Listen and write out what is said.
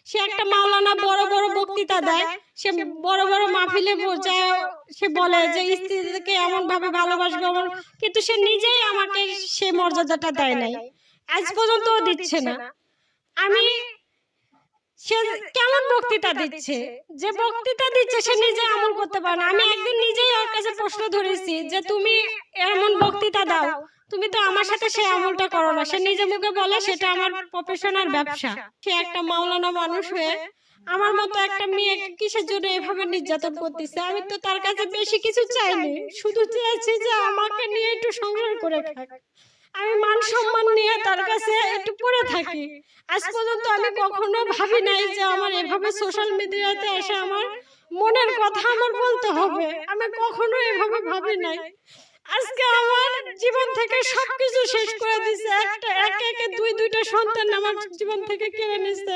সে একটা মাওলানা বড় বড় বক্তৃতা দেয়, সে বড় বড় মাহফিলে যায়, সে বলে যে স্ত্রীকে এমন ভাবে ভালোবাসবে, কিন্তু সে নিজেই আমাকে সে মর্যাদাটা দেয় নাই, আজ পর্যন্ত দিচ্ছে না। আমি সে কেমন বক্তৃতা দিচ্ছে, যে বক্তৃতা দিচ্ছে সে নিজে আমল করতে পারে না। আমি একদিন নিজেই ওর কাছে প্রশ্ন ধরেছি যে তুমি এমন বক্তৃতা দাও, তুমি তো আমার সাথে সে আমলটা করো না। সে নিজে মুখে বলে সেটা আমার প্রফেশনাল ব্যবসা। সে একটা মাওলানা মানুষ হয়ে আমার মতো একটা মেয়েকে কিসের জন্য এভাবে নির্যাতন করতেছে? আমি তো তার কাছে বেশি কিছু চাইনি, শুধু চেয়েছি যে আমাকে নিয়ে একটু সংসার করে খাক, আমি মান সম্মান নিয়ে তার কাছে একটু পড়ে থাকি। আজ পর্যন্ত আমি কখনো ভাবি নাই যে আমার এভাবে সোশ্যাল মিডিয়াতে এসে আমার মনের কথা আমার বলতে হবে, আমি কখনো এভাবে ভাবি নাই। আজকে আমার জীবন থেকে সবকিছু শেষ করে দিছে, একটা একে একে দুইটা সন্তান আমার জীবন থেকে কেড়ে নিছে।